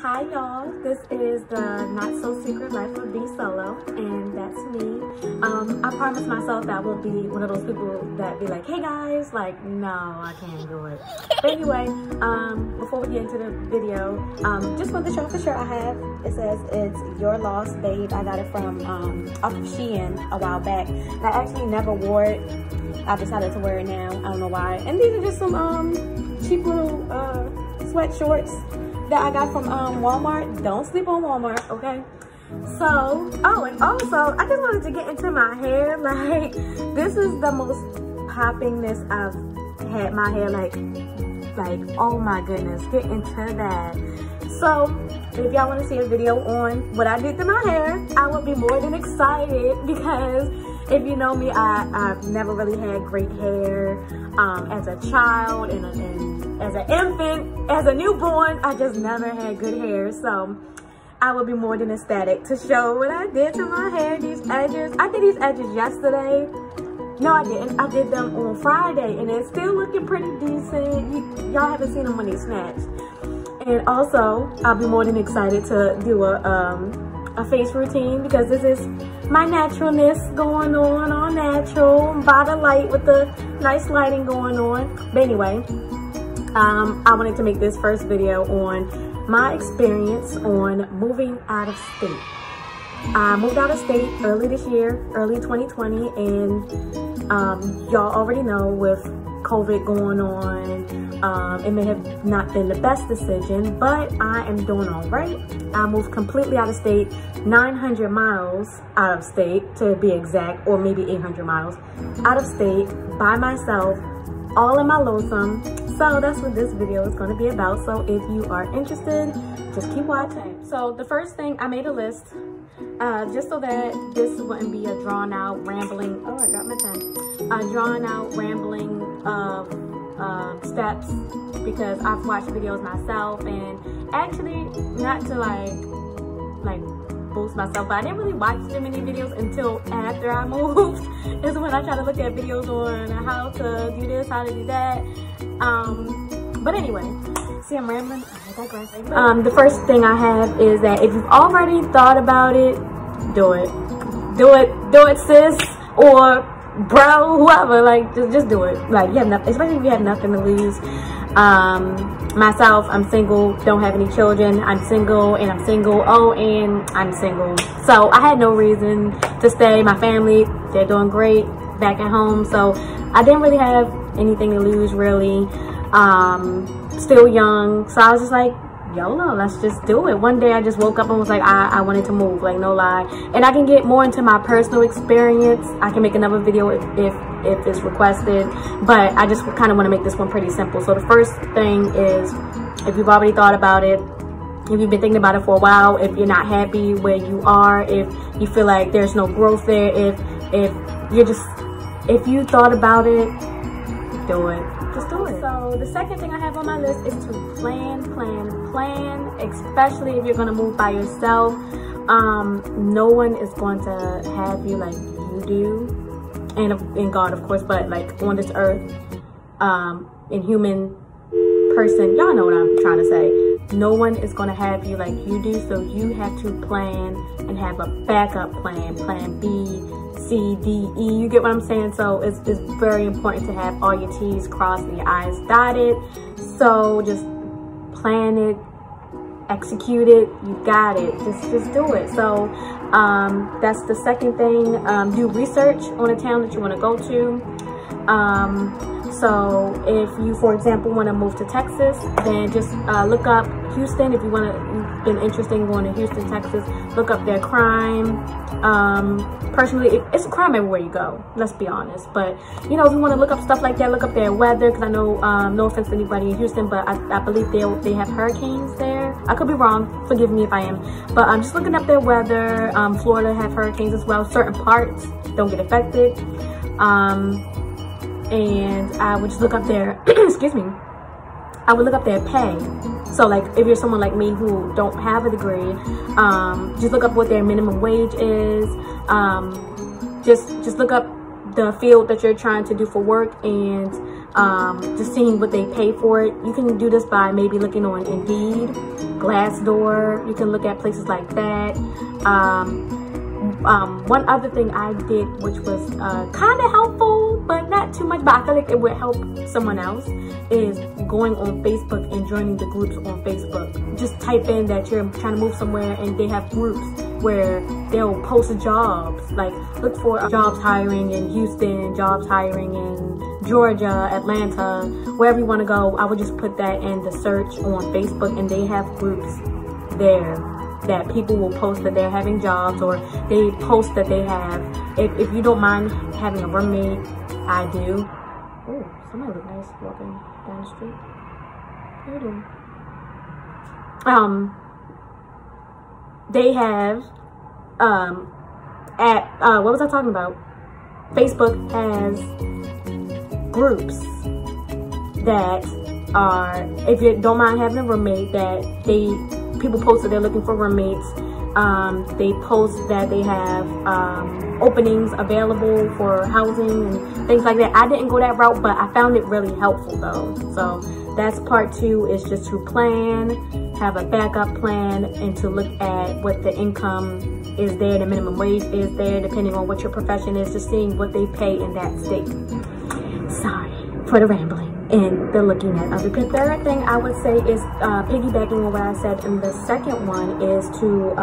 Hi y'all, this is the Not So Secret Life of B Solo, and that's me. I promised myself that I won't be one of those people that be like, hey guys, like, no, I can't do it. But anyway, before we get into the video, just wanted to show off the shirt I have. It says it's Your Lost Babe. I got it from off of Shein a while back. And I actually never wore it. I decided to wear it now. I don't know why. And these are just some cheap little sweat shorts that I got from Walmart. Don't sleep on Walmart, okay? So, oh, and also, I just wanted to get into my hair. Like, this is the most poppingness I've had my hair, like, oh my goodness, get into that. So, if y'all want to see a video on what I did to my hair, I would be more than excited, because if you know me, I've never really had great hair as a child and as an infant, as a newborn. I just never had good hair. So I would be more than ecstatic to show what I did to my hair. These edges, I did these edges yesterday. No, I didn't. I did them on Friday, and it's still looking pretty decent. Y'all haven't seen them when they snatched. And also, I'll be more than excited to do a face routine, because this is my naturalness going on, all natural, by the light with the nice lighting going on. But anyway, I wanted to make this first video on my experience on moving out of state. I moved out of state early this year, early 2020, and y'all already know with COVID going on, it may have not been the best decision, but I am doing all right. I moved completely out of state, 900 miles out of state to be exact, or maybe 800 miles out of state by myself, all in my lonesome. So that's what this video is going to be about. So if you are interested, just keep watching. So the first thing, I made a list just so that this wouldn't be a drawn out rambling, oh, I got my pen, a drawn out rambling steps, because I've watched videos myself, and actually, not to like boost myself, but I didn't really watch too many videos until after I moved. Is when I try to look at videos on how to do this, how to do that. But anyway, see, I'm rambling. I digress. The first thing I have is that if you've already thought about it, do it. Do it, sis, or bro, whoever. Like, just do it. Like, you have nothing, especially if you have nothing to lose. Myself, I'm single, don't have any children. I'm single, and I'm single. Oh, and I'm single. So I had no reason to stay. My family, they're doing great back at home. So I didn't really have anything to lose, really. Still young. So I was just like, YOLO, let's just do it. One day I just woke up and was like, I wanted to move, like, no lie. And I can get more into my personal experience. I can make another video if it's requested, but I just kind of want to make this one pretty simple. So the first thing is, if you've already thought about it, if you've been thinking about it for a while, if you're not happy where you are, if you feel like there's no growth there, if you thought about it, do it. Just do it. So the second thing I have on my list is to plan, especially if you're gonna move by yourself. No one is going to have you like you do, and in God, of course, but like on this earth, in human person, y'all know what I'm trying to say. No one is gonna have you like you do, so you have to plan and have a backup plan, plan B, C, D, E, you get what I'm saying? So it's very important to have all your T's crossed and your I's dotted. So just plan it, execute it, you got it, just do it. So that's the second thing. Do research on a town that you want to go to. So if you, for example, want to move to Texas, then just look up Houston. If you've been interested in going to Houston, Texas, look up their crime. Personally, it's a crime everywhere you go, let's be honest. But, you know, if you want to look up stuff like that, look up their weather, because I know, no offense to anybody in Houston, but I believe they have hurricanes there. I could be wrong, forgive me if I am. But I'm just looking up their weather. Florida have hurricanes as well. Certain parts don't get affected. And I would just look up their, excuse me, I would look up their pay. So like if you're someone like me who don't have a degree, just look up what their minimum wage is. Just look up the field that you're trying to do for work, and just seeing what they pay for it. You can do this by maybe looking on Indeed. Glassdoor. You can look at places like that. One other thing I did, which was kind of helpful, but not too much, but I feel like it would help someone else, is going on Facebook and joining the groups on Facebook. Just type in that you're trying to move somewhere, and they have groups where they'll post jobs. Like, look for jobs hiring in Houston, jobs hiring in Georgia, Atlanta, wherever you want to go. I would just put that in the search on Facebook, and they have groups there that people will post that they're having jobs, or they post that they have, if you don't mind having a roommate, I do. Oh, somebody look nice walking down the street. How you doing? They have, what was I talking about? Facebook has groups that are, if you don't mind having a roommate, that people post that they're looking for roommates. They post that they have openings available for housing and things like that. I didn't go that route, but I found it really helpful though. So that's part 2, is just to plan, have a backup plan, and to look at what the income is there, the minimum wage is there, depending on what your profession is, just seeing what they pay in that state. Sorry for the rambling and the looking at other people. The third thing I would say is piggybacking on what I said, and the second one is to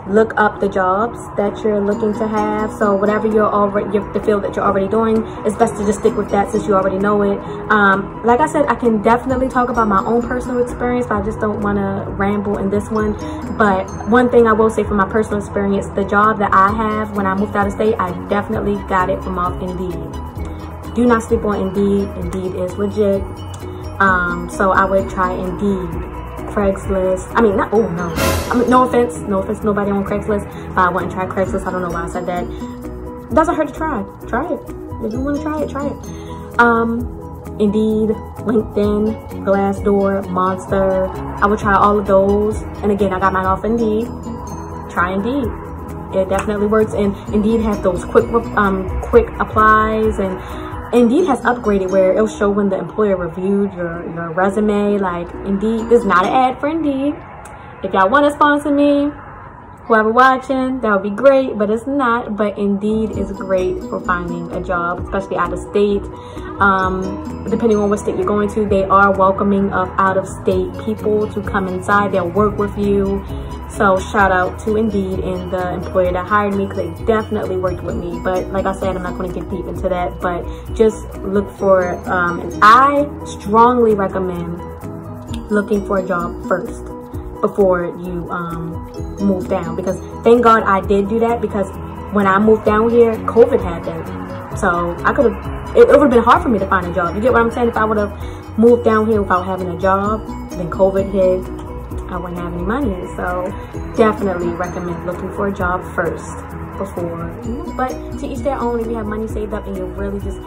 look up the jobs that you're looking to have. So whatever the field that you're already doing, it's best to just stick with that since you already know it. Like I said, I can definitely talk about my own personal experience, but I just don't want to ramble in this one. But one thing I will say from my personal experience, the job that I have when I moved out of state, I definitely got it from off Indeed. Do not sleep on Indeed. Indeed is legit. So I would try Indeed, Craigslist. I mean, not, oh no. I mean, no offense, nobody on Craigslist. But I wouldn't try Craigslist. I don't know why I said that. It doesn't hurt to try. Try it. If you want to try it, try it. Indeed, LinkedIn, Glassdoor, Monster. I would try all of those. And again, I got mine off Indeed. Try Indeed. It definitely works. And Indeed has those quick applies, and Indeed has upgraded where it'll show when the employer reviewed your resume. Like, Indeed, this is not an ad for Indeed. If y'all want to sponsor me, whoever watching, that would be great, but it's not. But Indeed is great for finding a job, especially out of state. Depending on what state you're going to, they are welcoming of out-of-state people to come inside. They'll work with you. So shout out to Indeed and the employer that hired me, because they definitely worked with me. But like I said, I'm not going to get deep into that, but just look for, and I strongly recommend looking for a job first before you move down, because thank God I did do that, because when I moved down here, COVID happened. So I could have, it would have been hard for me to find a job. You get what I'm saying? If I would have moved down here without having a job, then COVID hit, I wouldn't have any money. So definitely recommend looking for a job first before, but to each their own. If you have money saved up and you're really just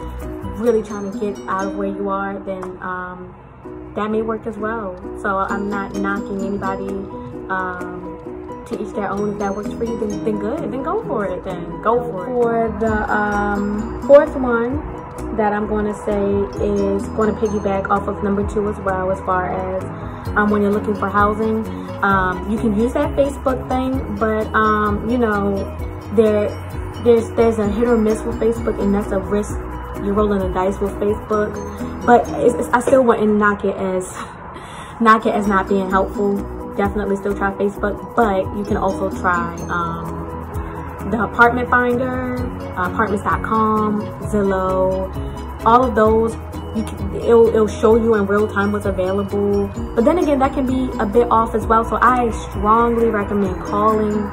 trying to get out of where you are, then that may work as well. So I'm not knocking anybody. To each their own. If that works for you, then good. Then go for it. Then go for it. For the fourth one that I'm going to say is going to piggyback off of number 2 as well, as far as when you're looking for housing. You can use that Facebook thing, but you know, there's a hit or miss with Facebook, and that's a risk. You're rolling the dice with Facebook, but I still wouldn't knock it as not being helpful. Definitely still try Facebook, but you can also try the apartment finder, apartments.com, Zillow, all of those. It'll show you in real time what's available, but then again, that can be a bit off as well. So I strongly recommend calling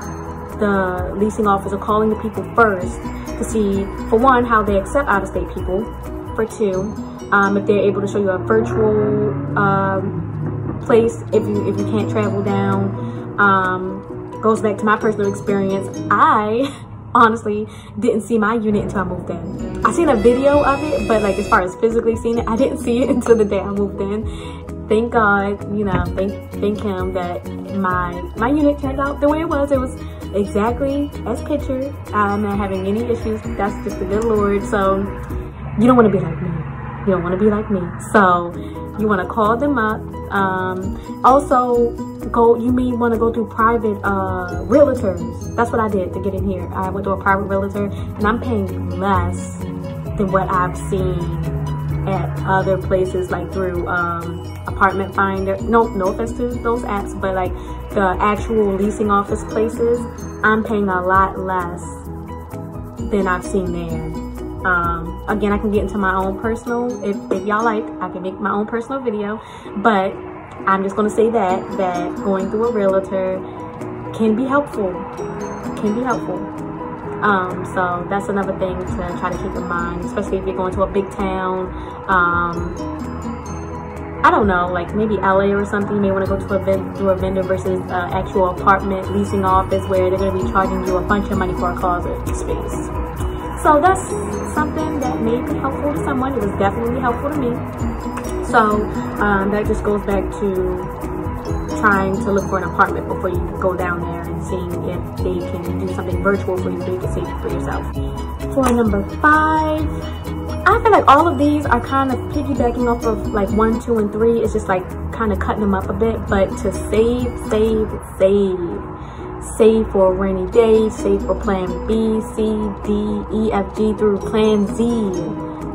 the leasing office, or calling the people first, to see, for one, how they accept out-of-state people, for 2, if they're able to show you a virtual place if you can't travel down. Goes back to my personal experience. I honestly didn't see my unit until I moved in. I seen a video of it, but like, as far as physically seeing it, I didn't see it until the day I moved in. Thank God, you know, thank him that my unit turned out the way it was. It was exactly as pictured. I'm not having any issues. That's just the good Lord. So you don't want to be like me. So you want to call them up. Also, you may want to go through private realtors. That's what I did to get in here. I went to a private realtor, and I'm paying less than what I've seen at other places, like through Apartment Finder. No offense to those apps, but like the actual leasing office places, I'm paying a lot less than I've seen there. Again, I can get into my own personal, if y'all like, I can make my own personal video, but I'm just gonna say that going through a realtor can be helpful, so that's another thing to try to keep in mind, especially if you're going to a big town. I don't know, like maybe LA or something. You may want to go to a vendor versus actual apartment leasing office where they're going to be charging you a bunch of money for a closet space. So that's something that may be helpful to someone. It was definitely helpful to me. So that just goes back to trying to look for an apartment before you go down there and seeing if they can do something virtual for you so you can save it for yourself. For number 5, I feel like all of these are kind of piggybacking off of like 1, 2, and 3. It's just like kind of cutting them up a bit, but to save for a rainy day, save for plan B, C, D, E, F, G through plan Z.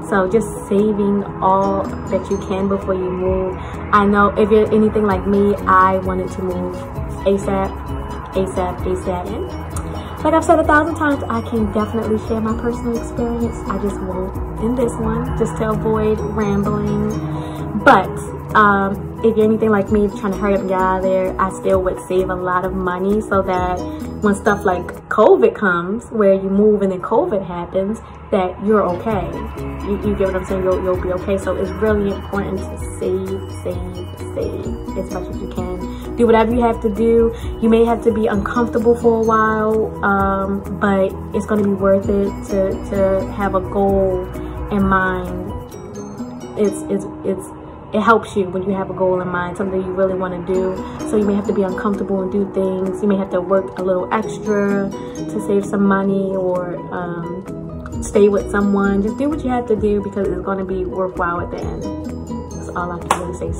So just saving all that you can before you move. I know if you're anything like me, I wanted to move ASAP. And like I've said 1,000 times, I can definitely share my personal experience. I just won't in this one, just to avoid rambling. But if you're anything like me, trying to hurry up and get out of there, I still would save a lot of money so that when stuff like COVID comes, where you move and then COVID happens, that you're okay. You get what I'm saying? You'll be okay. So it's really important to save as much as you can. Do whatever you have to do. You may have to be uncomfortable for a while, but it's going to be worth it to have a goal in mind. It helps you when you have a goal in mind, something you really want to do. So you may have to be uncomfortable and do things. You may have to work a little extra to save some money, or stay with someone. Just do what you have to do because it's going to be worthwhile at the end. That's all I can really say.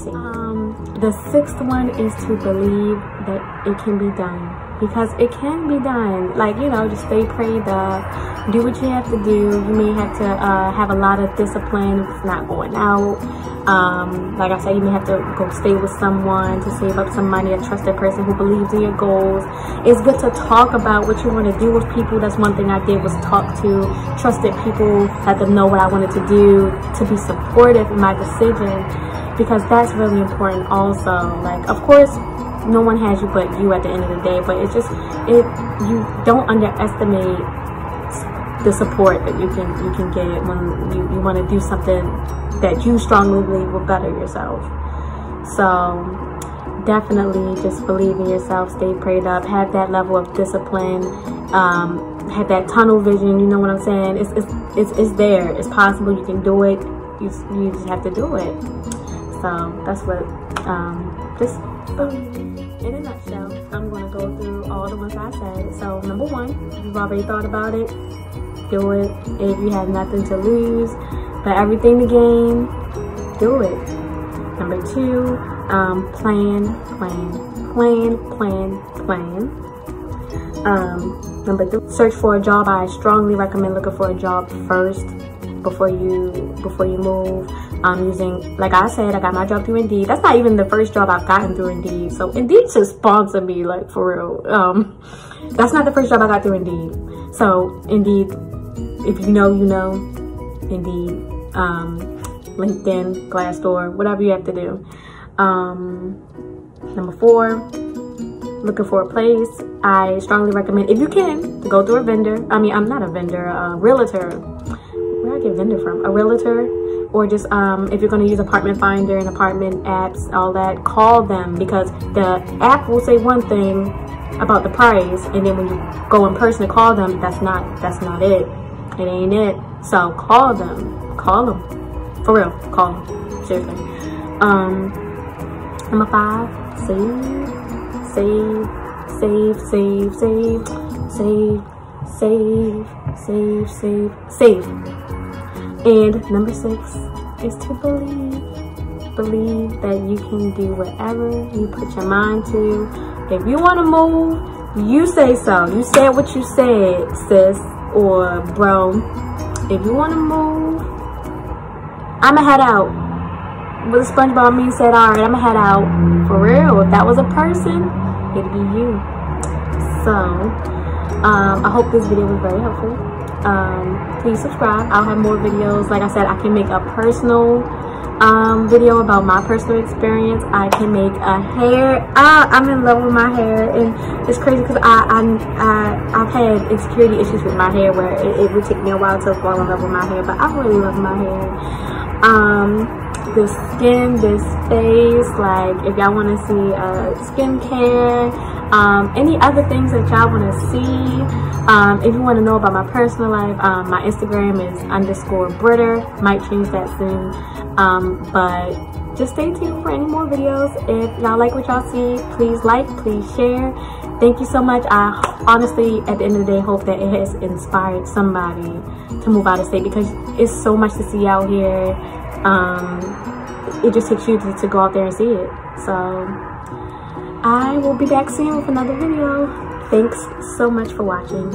The 6th one is to believe that it can be done. Because it can be done. Like, you know, just stay prayed up, do what you have to do. You may have to have a lot of discipline if it's not going out. Like I said, you may have to go stay with someone to save up some money, a trusted person who believes in your goals. It's good to talk about what you want to do with people. That's one thing I did, was talk to trusted people, let them know what I wanted to do, to be supportive in my decision, because that's really important also. Like, of course, no one has you but you at the end of the day, but it's just, you don't underestimate the support that you can get when you want to do something that you strongly believe will better yourself. So definitely just believe in yourself, stay prayed up, have that level of discipline, have that tunnel vision. You know what I'm saying? It's there, it's possible, you can do it. You just have to do it. So that's what just in a nutshell, I'm going to go through all the ones I said. So number 1, you've already thought about it, do it. If you have nothing to lose but everything to gain, do it. Number 2, plan. Number 3, search for a job. I strongly recommend looking for a job first before you move. Using, like I said, I got my job through Indeed. That's not even the first job I've gotten through Indeed. So Indeed should sponsor me, like, for real. That's not the first job I got through Indeed. So Indeed, if you know, you know. Indeed, LinkedIn, Glassdoor, whatever you have to do. Number 4, looking for a place. I strongly recommend, if you can, to go through a vendor. I mean, I'm not a vendor, a realtor. Where I get vendor from? A realtor. Or just if you're going to use Apartment Finder and apartment apps, all that, call them, because the app will say one thing about the price, and then when you go in person to call them, that's not it. It ain't it. So call them. For real, call them. Seriously. Number 5, save. And number 6 is to believe. believe that you can do whatever you put your mind to. If you want to move, you say so. You said what you said, sis or bro. If you want to move, I'ma head out. What the SpongeBob meme said, all right, I'ma head out. For real, if that was a person, it'd be you. So, I hope this video was very helpful. Please subscribe. I'll have more videos. Like I said, I can make a personal video about my personal experience. I can make a hair. I'm in love with my hair, and it's crazy because I've had insecurity issues with my hair where it would take me a while to fall in love with my hair, but I really love my hair. The skin, this face, like if y'all want to see skincare, any other things that y'all want to see, if you want to know about my personal life, my Instagram is _Britter. Might change that soon, but just stay tuned for any more videos. If y'all like what y'all see, please like, please share. Thank you so much. I honestly, at the end of the day, hope that it has inspired somebody to move out of state, because it's so much to see out here. It just takes you to go out there and see it. So I will be back soon with another video. Thanks so much for watching.